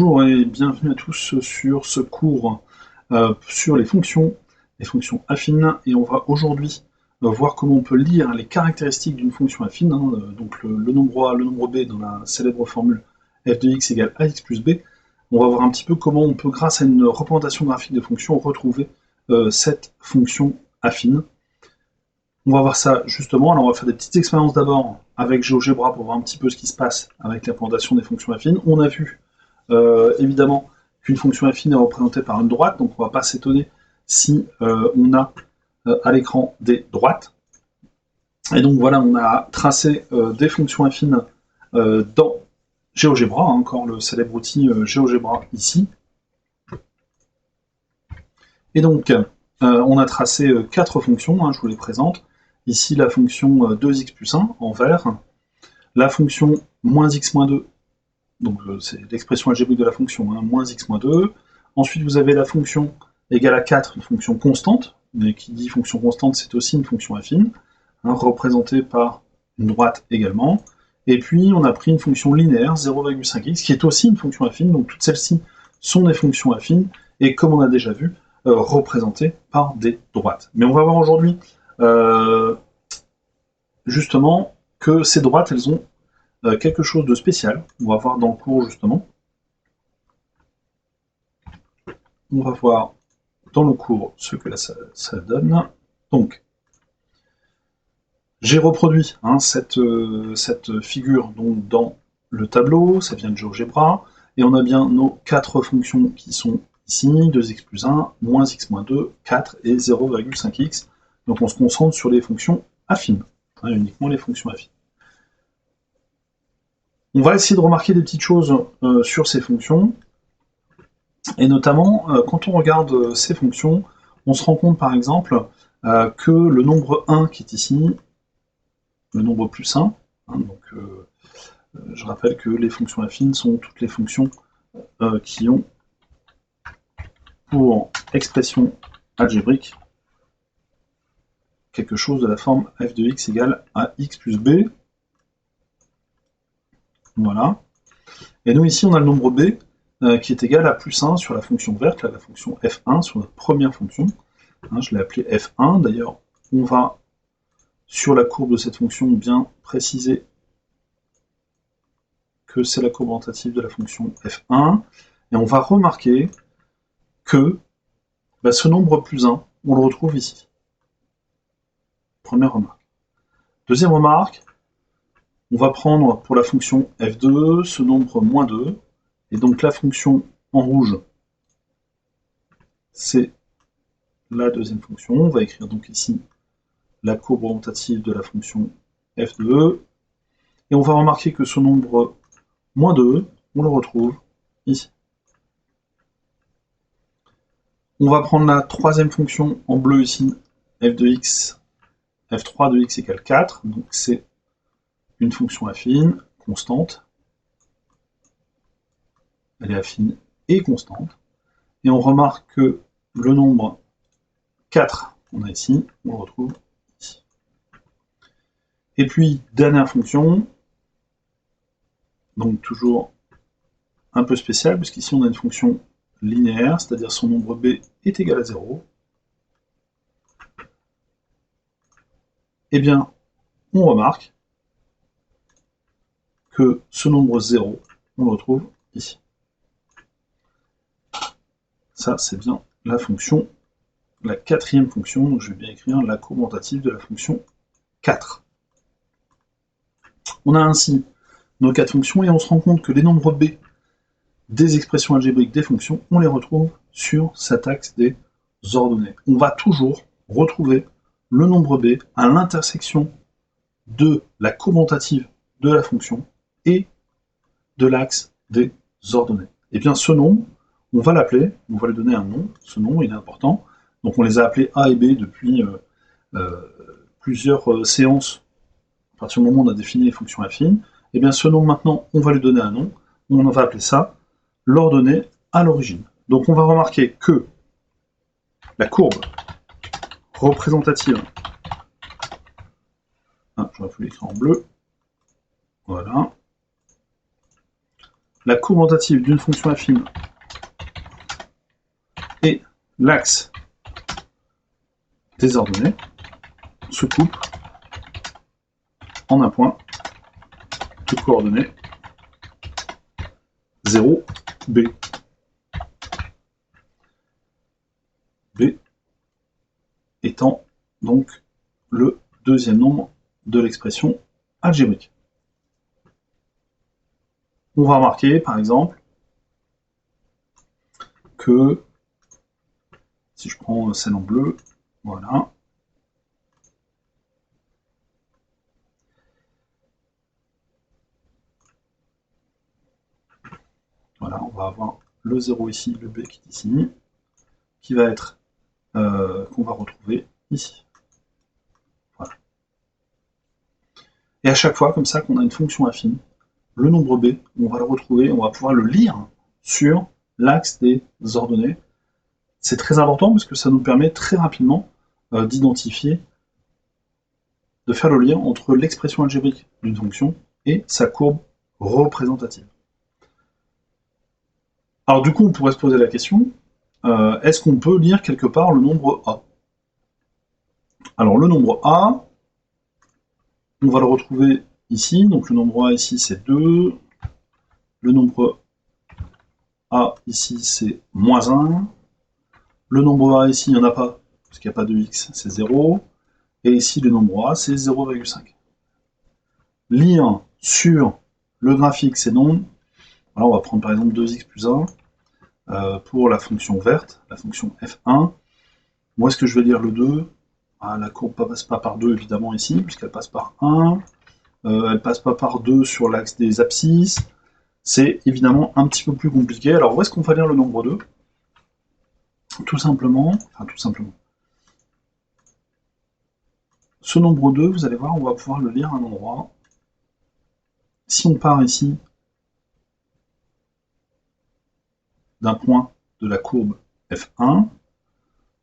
Bonjour et bienvenue à tous sur ce cours sur les fonctions affines, et on va aujourd'hui voir comment on peut lire les caractéristiques d'une fonction affine, donc le nombre A, le nombre B dans la célèbre formule f de x égale ax plus b. On va voir un petit peu comment on peut, grâce à une représentation graphique de fonction, retrouver cette fonction affine. On va voir ça justement. Alors on va faire des petites expériences d'abord avec GeoGebra pour voir un petit peu ce qui se passe avec la représentation des fonctions affines. On a vu évidemment qu'une fonction affine est représentée par une droite, donc on ne va pas s'étonner si on a à l'écran des droites. Et donc voilà, on a tracé des fonctions affines dans GeoGebra, encore le célèbre outil GeoGebra ici. Et donc on a tracé 4 fonctions, je vous les présente. Ici la fonction 2x plus 1 en vert, la fonction moins x moins 2, donc c'est l'expression algébrique de la fonction, moins x moins 2. Ensuite vous avez la fonction égale à 4, une fonction constante, mais qui dit fonction constante, c'est aussi une fonction affine, représentée par une droite également. Et puis on a pris une fonction linéaire, 0,5x, qui est aussi une fonction affine, donc toutes celles-ci sont des fonctions affines, et comme on a déjà vu, représentées par des droites. Mais on va voir aujourd'hui justement que ces droites, elles ont quelque chose de spécial. On va voir dans le cours justement. On va voir dans le cours ce que ça donne. Donc, j'ai reproduit cette figure donc, dans le tableau, ça vient de GeoGebra, et on a bien nos 4 fonctions qui sont ici, 2x plus 1, moins x moins 2, 4 et 0,5x. Donc on se concentre sur les fonctions affines, uniquement les fonctions affines. On va essayer de remarquer des petites choses sur ces fonctions, et notamment, quand on regarde ces fonctions, on se rend compte par exemple que le nombre 1 qui est ici, le nombre plus 1, donc je rappelle que les fonctions affines sont toutes les fonctions qui ont pour expression algébrique quelque chose de la forme f de x égale à x plus b. Voilà. Et nous ici on a le nombre b qui est égal à plus 1 sur la fonction verte, la fonction f1 sur notre première fonction. Je l'ai appelée f1, d'ailleurs on va sur la courbe de cette fonction bien préciser que c'est la courbe orientative de la fonction f1, et on va remarquer que ce nombre plus 1, on le retrouve ici. Première remarque. Deuxième remarque, on va prendre pour la fonction f2 ce nombre moins 2, et donc la fonction en rouge, c'est la deuxième fonction. On va écrire donc ici la courbe orientative de la fonction f2, et on va remarquer que ce nombre moins 2, on le retrouve ici. On va prendre la troisième fonction en bleu ici, f de x, f3 de x égale 4, donc c'est une fonction affine, constante. Elle est affine et constante. Et on remarque que le nombre 4 qu'on a ici, on le retrouve ici. Et puis, dernière fonction, donc toujours un peu spéciale, puisqu'ici on a une fonction linéaire, c'est-à-dire son nombre b est égal à 0. Eh bien, on remarque que ce nombre 0, on le retrouve ici. Ça, c'est bien la fonction, la quatrième fonction, donc je vais bien écrire la courbe orientative de la fonction 4. On a ainsi nos 4 fonctions, et on se rend compte que les nombres b des expressions algébriques des fonctions, on les retrouve sur cet axe des ordonnées. On va toujours retrouver le nombre b à l'intersection de la courbe orientative de la fonction et de l'axe des ordonnées. Et bien ce nombre, on va l'appeler, on va lui donner un nom, ce nom il est important, donc on les a appelés A et B depuis plusieurs séances, à partir du moment où on a défini les fonctions affines. Et bien ce nom maintenant, on va lui donner un nom, on va appeler ça l'ordonnée à l'origine. Donc on va remarquer que la courbe représentative, j'aurais pu l'écrire en bleu, voilà, la courbe orientative d'une fonction affine et l'axe des ordonnées se coupent en un point de coordonnées 0, B. B étant donc le deuxième nombre de l'expression algébrique. On va remarquer, par exemple, que si je prends celle en bleu, voilà, voilà, on va avoir le 0 ici, le B qui est ici, qui va être, qu'on va retrouver ici. Voilà. Et à chaque fois, comme ça, qu'on a une fonction affine, le nombre B, on va le retrouver, on va pouvoir le lire sur l'axe des ordonnées. C'est très important parce que ça nous permet très rapidement d'identifier, de faire le lien entre l'expression algébrique d'une fonction et sa courbe représentative. Alors du coup, on pourrait se poser la question, est-ce qu'on peut lire quelque part le nombre A? Alors le nombre A, on va le retrouver ici, donc le nombre A ici c'est 2, le nombre A ici c'est -1, le nombre A ici il n'y en a pas, parce qu'il n'y a pas de X, c'est 0, et ici le nombre A c'est 0,5. Lire sur le graphique ces nombres, alors on va prendre par exemple 2x plus 1, pour la fonction verte, la fonction f1, où est-ce que je vais lire le 2? La courbe ne passe pas par 2 évidemment ici, puisqu'elle passe par 1, elle passe pas par 2 sur l'axe des abscisses, c'est évidemment un petit peu plus compliqué. Alors où est-ce qu'on va lire le nombre 2? Tout simplement, ce nombre 2, vous allez voir, on va pouvoir le lire à un endroit. Si on part ici d'un point de la courbe f1,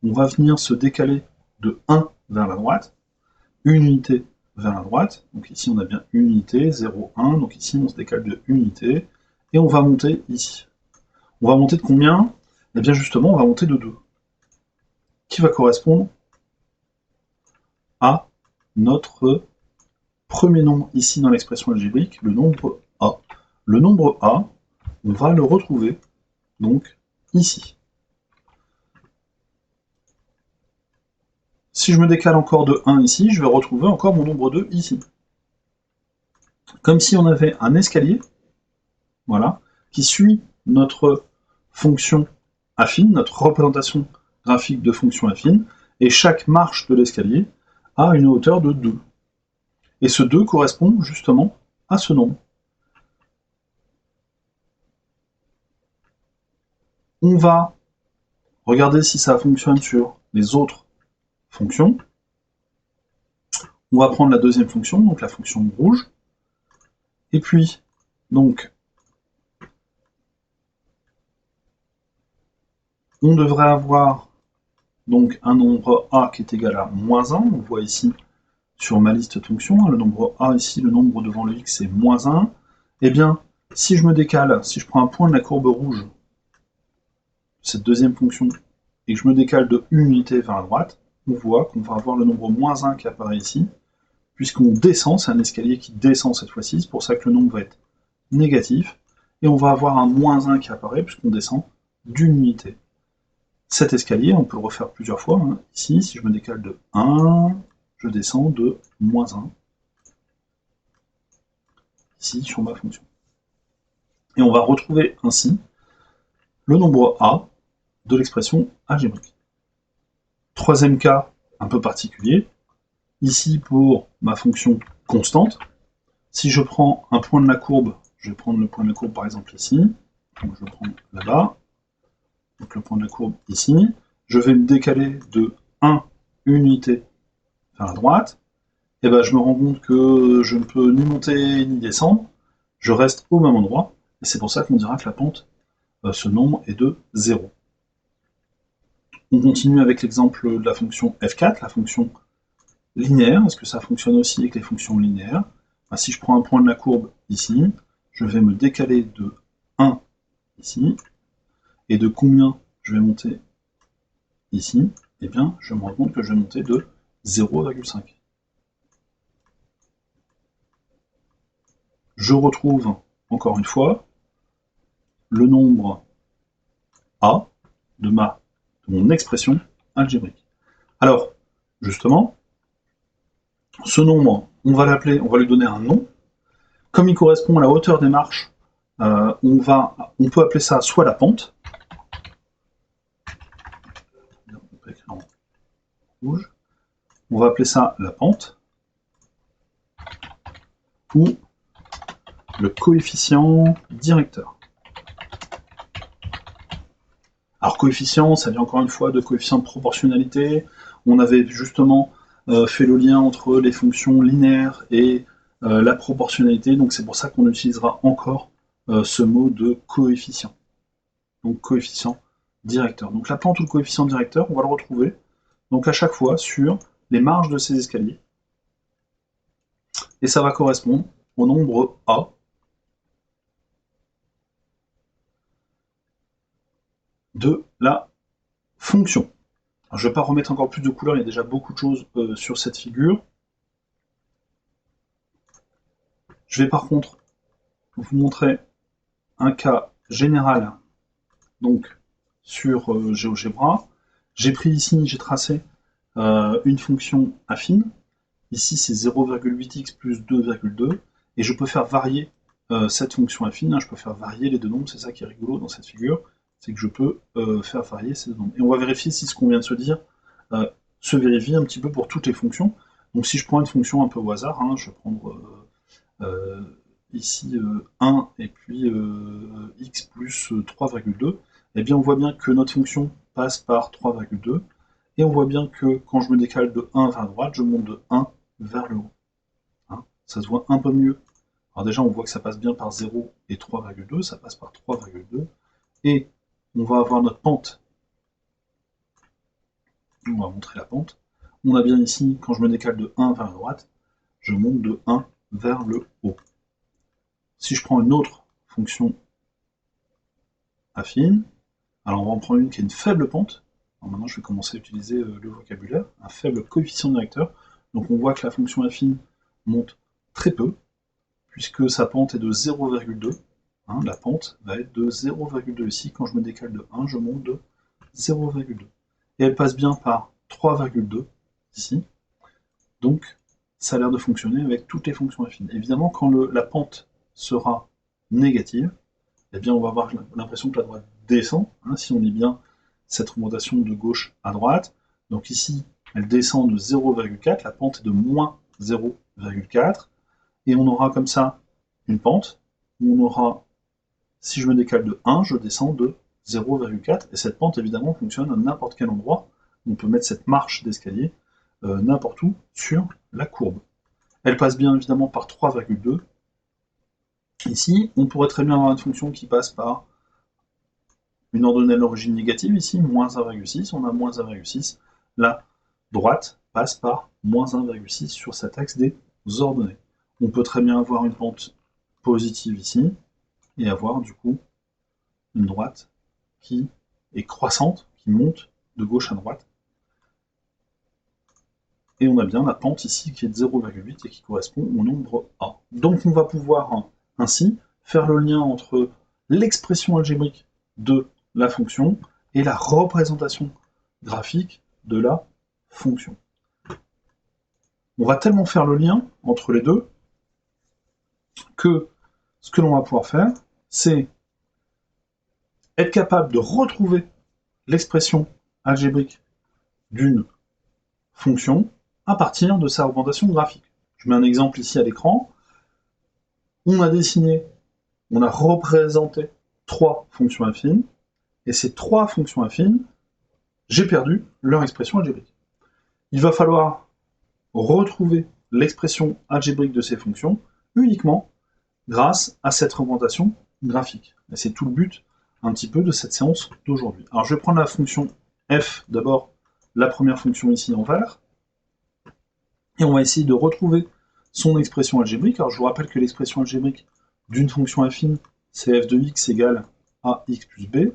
on va venir se décaler de 1 vers la droite, une unité vers la droite, donc ici on a bien une unité, 0, 1, donc ici on se décale de une unité, et on va monter ici. On va monter de combien? Eh bien justement, on va monter de 2, qui va correspondre à notre premier nombre ici dans l'expression algébrique, le nombre A. Le nombre A, on va le retrouver donc ici. Si je me décale encore de 1 ici, je vais retrouver encore mon nombre 2 ici. Comme si on avait un escalier, voilà, qui suit notre fonction affine, notre représentation graphique de fonction affine, et chaque marche de l'escalier a une hauteur de 2. Et ce 2 correspond justement à ce nombre. On va regarder si ça fonctionne sur les autres fonctions. On va prendre la deuxième fonction, donc la fonction rouge. Et puis, donc, on devrait avoir donc un nombre A qui est égal à -1. On voit ici sur ma liste de fonctions, le nombre A ici, le nombre devant le X c'est -1. Eh bien, si je me décale, si je prends un point de la courbe rouge, cette deuxième fonction, et que je me décale de une unité vers la droite, on voit qu'on va avoir le nombre -1 qui apparaît ici, puisqu'on descend, c'est un escalier qui descend cette fois-ci, c'est pour ça que le nombre va être négatif, et on va avoir un -1 qui apparaît, puisqu'on descend d'une unité. Cet escalier, on peut le refaire plusieurs fois, hein. Ici, si je me décale de 1, je descends de -1, ici, sur ma fonction. Et on va retrouver ainsi le nombre A de l'expression algébrique. Troisième cas, un peu particulier, ici pour ma fonction constante, si je prends un point de la courbe, je vais prendre le point de la courbe par exemple ici, donc je vais prendre là-bas, donc le point de la courbe ici, je vais me décaler de 1 unité vers la droite, et ben je me rends compte que je ne peux ni monter ni descendre, je reste au même endroit, et c'est pour ça qu'on dira que la pente, ce nombre est de 0. On continue avec l'exemple de la fonction f4, la fonction linéaire. Est-ce que ça fonctionne aussi avec les fonctions linéaires? Si je prends un point de la courbe ici, je vais me décaler de 1 ici, et de combien je vais monter ici, eh bien, je me rends compte que je vais monter de 0,5. Je retrouve, encore une fois, le nombre A de mon expression algébrique. Alors, justement, ce nombre, on va l'appeler, on va lui donner un nom. Comme il correspond à la hauteur des marches, on peut appeler ça soit la pente, rouge, on va appeler ça la pente, ou le coefficient directeur. Alors coefficient, ça vient encore une fois de coefficient de proportionnalité. On avait justement fait le lien entre les fonctions linéaires et la proportionnalité, donc c'est pour ça qu'on utilisera encore ce mot de coefficient. Donc coefficient directeur. Donc la pente ou le coefficient directeur, on va le retrouver donc à chaque fois sur les marges de ces escaliers. Et ça va correspondre au nombre A de la fonction. Alors, je ne vais pas remettre encore plus de couleurs, il y a déjà beaucoup de choses sur cette figure. Je vais par contre vous montrer un cas général donc sur GeoGebra. J'ai pris ici, j'ai tracé une fonction affine. Ici, c'est 0,8x plus 2,2. Et je peux faire varier cette fonction affine. Hein, je peux faire varier les deux nombres. C'est ça qui est rigolo dans cette figure. C'est que je peux faire varier ces deux nombres. Et on va vérifier si ce qu'on vient de se dire se vérifie un petit peu pour toutes les fonctions. Donc si je prends une fonction un peu au hasard, hein, je vais prendre ici 1 et puis x plus 3,2, eh bien on voit bien que notre fonction passe par 3,2, et on voit bien que quand je me décale de 1 vers la droite, je monte de 1 vers le haut. Hein, ça se voit un peu mieux. Alors déjà, on voit que ça passe bien par 0 et 3,2, ça passe par 3,2, et on va avoir notre pente. On va montrer la pente. On a bien ici, quand je me décale de 1 vers la droite, je monte de 1 vers le haut. Si je prends une autre fonction affine, alors on va en prendre une qui a une faible pente. Alors maintenant, je vais commencer à utiliser le vocabulaire, un faible coefficient directeur. Donc on voit que la fonction affine monte très peu, puisque sa pente est de 0,2. Hein, la pente va être de 0,2 ici. Quand je me décale de 1, je monte de 0,2. Et elle passe bien par 3,2 ici. Donc ça a l'air de fonctionner avec toutes les fonctions affines. Évidemment, quand la pente sera négative, eh bien on va avoir l'impression que la droite descend, hein, si on lit bien cette remontation de gauche à droite. Donc ici, elle descend de 0,4, la pente est de moins 0,4, et on aura comme ça une pente, où on aura, si je me décale de 1, je descends de 0,4, et cette pente évidemment fonctionne à n'importe quel endroit. On peut mettre cette marche d'escalier n'importe où sur la courbe. Elle passe bien évidemment par 3,2. Ici, on pourrait très bien avoir une fonction qui passe par une ordonnée à l'origine négative, ici, moins 1,6, on a moins 1,6. La droite passe par moins 1,6 sur cet axe des ordonnées. On peut très bien avoir une pente positive ici, et avoir du coup une droite qui est croissante, qui monte de gauche à droite. Et on a bien la pente ici qui est de 0,8 et qui correspond au nombre A. Donc on va pouvoir ainsi faire le lien entre l'expression algébrique de la fonction et la représentation graphique de la fonction. On va tellement faire le lien entre les deux que ce que l'on va pouvoir faire, c'est être capable de retrouver l'expression algébrique d'une fonction à partir de sa représentation graphique. Je mets un exemple ici à l'écran. On a dessiné, on a représenté 3 fonctions affines, et ces 3 fonctions affines, j'ai perdu leur expression algébrique. Il va falloir retrouver l'expression algébrique de ces fonctions uniquement grâce à cette représentation graphique. Et c'est tout le but un petit peu de cette séance d'aujourd'hui. Alors je vais prendre la fonction f, d'abord la première fonction ici en vert, et on va essayer de retrouver son expression algébrique. Alors je vous rappelle que l'expression algébrique d'une fonction affine, c'est f de x égale ax plus b,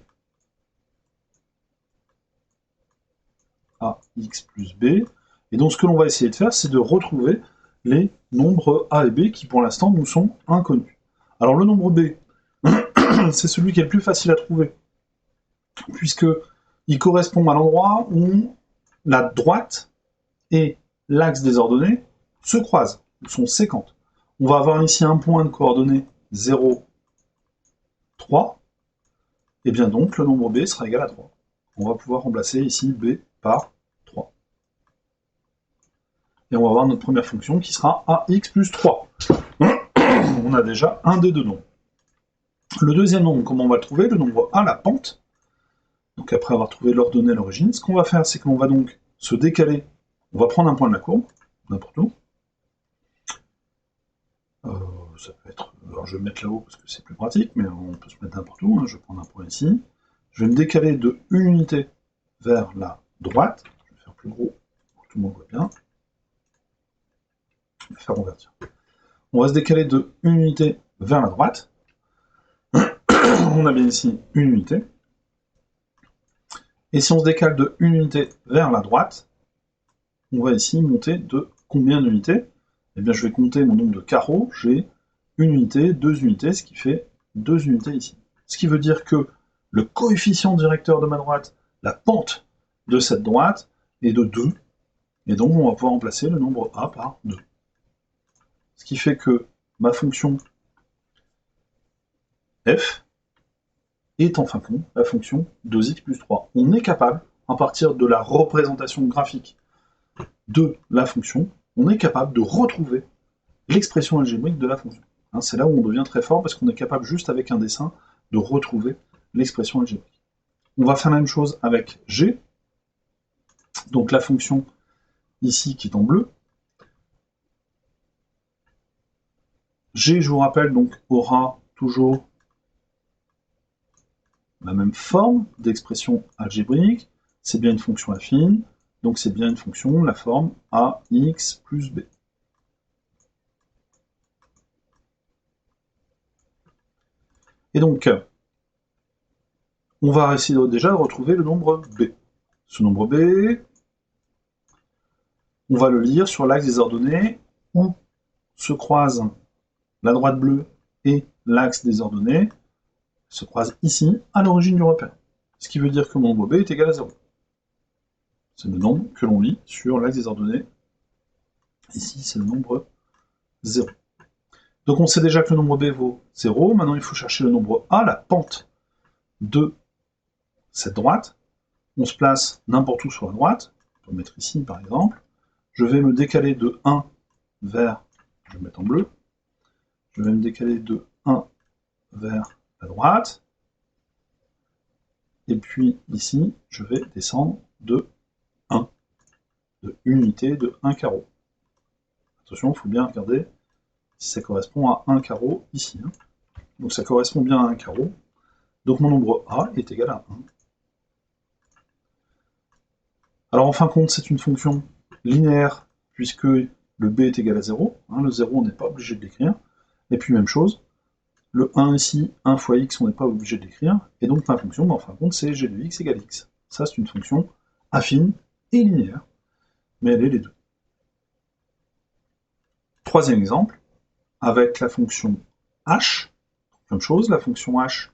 ax plus b, et donc ce que l'on va essayer de faire, c'est de retrouver les nombres a et b qui pour l'instant nous sont inconnus. Alors le nombre b, c'est celui qui est le plus facile à trouver, puisque il correspond à l'endroit où la droite et l'axe des ordonnées se croisent, ou sont séquentes. On va avoir ici un point de coordonnées 0, 3, et bien donc le nombre b sera égal à 3. On va pouvoir remplacer ici b par 3. Et on va avoir notre première fonction qui sera ax plus 3. On a déjà un des deux nombres. Le deuxième nombre, comment on va le trouver? Le nombre a, la pente. Donc après avoir trouvé l'ordonnée à l'origine, ce qu'on va faire, c'est qu'on va donc se décaler. On va prendre un point de la courbe, n'importe où. Ça peut être... Alors je vais me mettre là-haut parce que c'est plus pratique, mais on peut se mettre n'importe où. Hein. Je vais prendre un point ici. Je vais me décaler de une unité vers la droite. Je vais faire plus gros pour que tout le monde voit bien. Je vais faire convertir. On va se décaler de une unité vers la droite. On a bien ici une unité. Et si on se décale de une unité vers la droite, on va ici monter de combien d'unités? Eh bien, je vais compter mon nombre de carreaux. J'ai une unité, 2 unités, ce qui fait 2 unités ici. Ce qui veut dire que le coefficient directeur de ma droite, la pente de cette droite, est de 2. Et donc, on va pouvoir remplacer le nombre a par 2. Ce qui fait que ma fonction f est en fin de compte la fonction 2x plus 3. On est capable, à partir de la représentation graphique de la fonction, on est capable de retrouver l'expression algébrique de la fonction. Hein, c'est là où on devient très fort, parce qu'on est capable, juste avec un dessin, de retrouver l'expression algébrique. On va faire la même chose avec g, donc la fonction ici qui est en bleu. G, je vous rappelle, donc aura toujours la même forme d'expression algébrique, c'est bien une fonction affine, donc c'est bien une fonction, la forme ax plus b. Et donc, on va essayer déjà de retrouver le nombre b. Ce nombre b, on va le lire sur l'axe des ordonnées où se croisent la droite bleue et l'axe des ordonnées, se croisent ici, à l'origine du repère. Ce qui veut dire que mon nombre b est égal à 0. C'est le nombre que l'on lit sur l'axe des ordonnées. Ici, c'est le nombre 0. Donc on sait déjà que le nombre b vaut 0. Maintenant, il faut chercher le nombre a, la pente de cette droite. On se place n'importe où sur la droite. On peut le mettre ici, par exemple. Je vais me décaler de 1 vers... Je vais le mettre en bleu. Je vais me décaler de 1 vers la droite. Et puis ici, je vais descendre de 1, de unité, de 1 carreau. Attention, il faut bien regarder si ça correspond à 1 carreau ici. Hein. Donc ça correspond bien à 1 carreau. Donc mon nombre a est égal à 1. Alors en fin de compte, c'est une fonction linéaire, puisque le b est égal à 0. Hein, le 0, on n'est pas obligé de l'écrire. Et puis même chose, le 1 ici, 1 fois x, on n'est pas obligé de l'écrire. Et donc ma fonction, en fin de compte, c'est g de x égale x. Ça, c'est une fonction affine et linéaire, mais elle est les deux. Troisième exemple, avec la fonction h. Même chose, la fonction h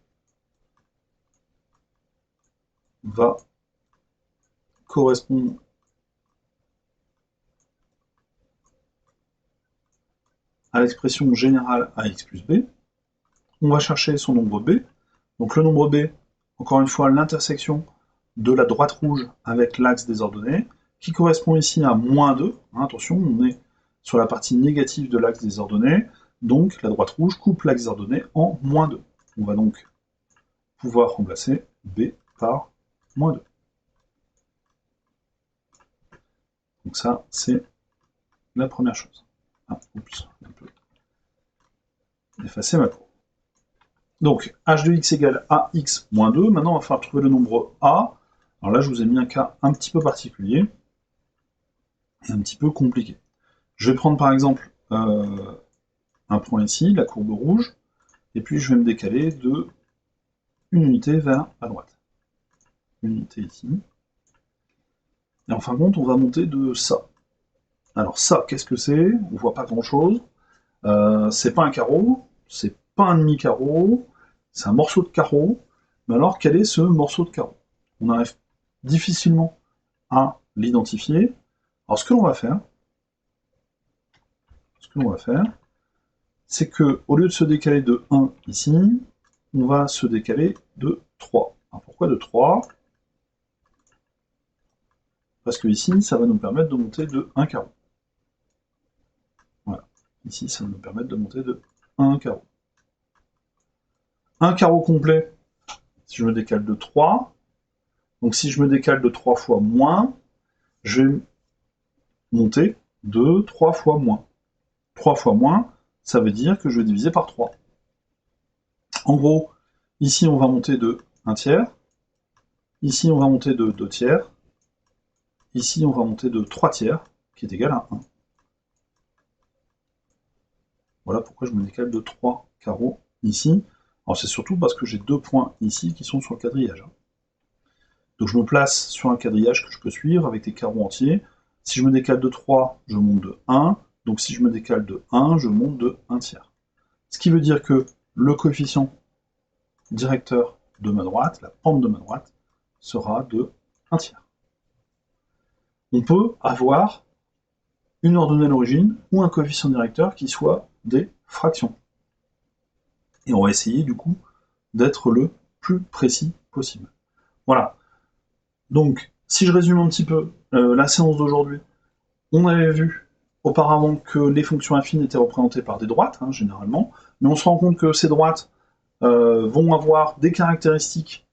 va correspondre à l'expression générale ax plus b. On va chercher son nombre b. Donc le nombre b, encore une fois, l'intersection de la droite rouge avec l'axe des ordonnées, qui correspond ici à moins 2. Hein, attention, on est sur la partie négative de l'axe des ordonnées, donc la droite rouge coupe l'axe des ordonnées en moins 2. On va donc pouvoir remplacer b par moins 2. Donc ça, c'est la première chose. Ah, oups, un peu. Effacer ma courbe. Donc, h de x égale ax moins 2. Maintenant, il va falloir trouver le nombre a. Alors là, je vous ai mis un cas un petit peu particulier et un petit peu compliqué. Je vais prendre par exemple un point ici, la courbe rouge, et puis je vais me décaler de une unité vers la droite. Une unité ici. Et en fin de compte, on va monter de ça. Alors ça, qu'est-ce que c'est? On voit pas grand-chose. C'est pas un carreau, c'est pas un demi-carreau, c'est un morceau de carreau. Mais alors, quel est ce morceau de carreau? On arrive difficilement à l'identifier. Alors ce que l'on va faire, c'est que au lieu de se décaler de 1 ici, on va se décaler de 3. Alors pourquoi de 3? Parce que ici, ça va nous permettre de monter de 1 carreau. Voilà. Ici, ça va nous permettre de monter de 1 carreau. Un carreau complet, si je me décale de 3, donc si je me décale de 3 fois moins, je vais monter de 3 fois moins. 3 fois moins, ça veut dire que je vais diviser par 3. En gros, ici on va monter de 1 tiers, ici on va monter de 2 tiers, ici on va monter de 3 tiers, qui est égal à 1. Voilà pourquoi je me décale de 3 carreaux ici. Alors c'est surtout parce que j'ai 2 points ici qui sont sur le quadrillage. Donc je me place sur un quadrillage que je peux suivre avec des carreaux entiers. Si je me décale de 3, je monte de 1. Donc si je me décale de 1, je monte de 1 tiers. Ce qui veut dire que le coefficient directeur de ma droite, la pente de ma droite, sera de 1 tiers. On peut avoir une ordonnée à l'origine ou un coefficient directeur qui soit des fractions. Et on va essayer du coup d'être le plus précis possible. Voilà. Donc, si je résume un petit peu la séance d'aujourd'hui, on avait vu auparavant que les fonctions affines étaient représentées par des droites, hein, généralement, mais on se rend compte que ces droites vont avoir des caractéristiques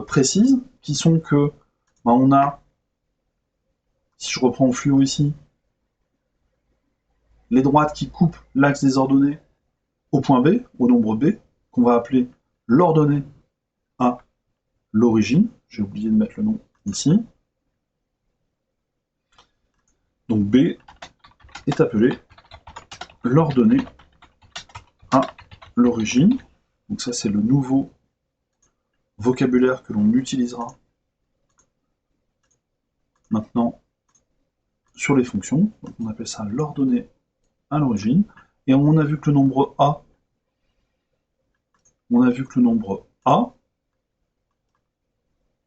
précises, qui sont que on a, si je reprends le fluo ici, les droites qui coupent l'axe des ordonnées au point B, au nombre B, qu'on va appeler l'ordonnée à l'origine. J'ai oublié de mettre le nom ici. Donc B est appelé l'ordonnée à l'origine. Donc ça, c'est le nouveau vocabulaire que l'on utilisera maintenant sur les fonctions. Donc on appelle ça l'ordonnée à l'origine. Et on a vu que le nombre A,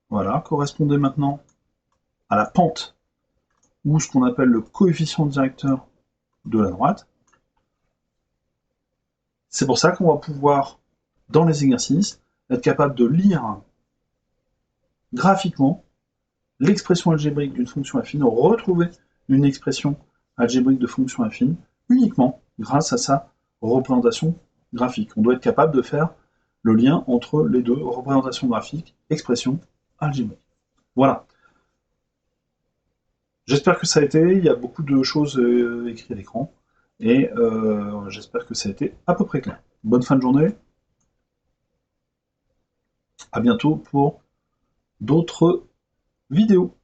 voilà, correspondait maintenant à la pente, ou ce qu'on appelle le coefficient directeur de la droite. C'est pour ça qu'on va pouvoir, dans les exercices, être capable de lire graphiquement l'expression algébrique d'une fonction affine, retrouver une expression algébrique de fonction affine uniquement grâce à sa représentation graphique. On doit être capable de faire le lien entre les deux, représentation graphique, expression algébrique. Voilà. J'espère que ça a été, il y a beaucoup de choses écrites à l'écran, et j'espère que ça a été à peu près clair. Bonne fin de journée, à bientôt pour d'autres vidéos.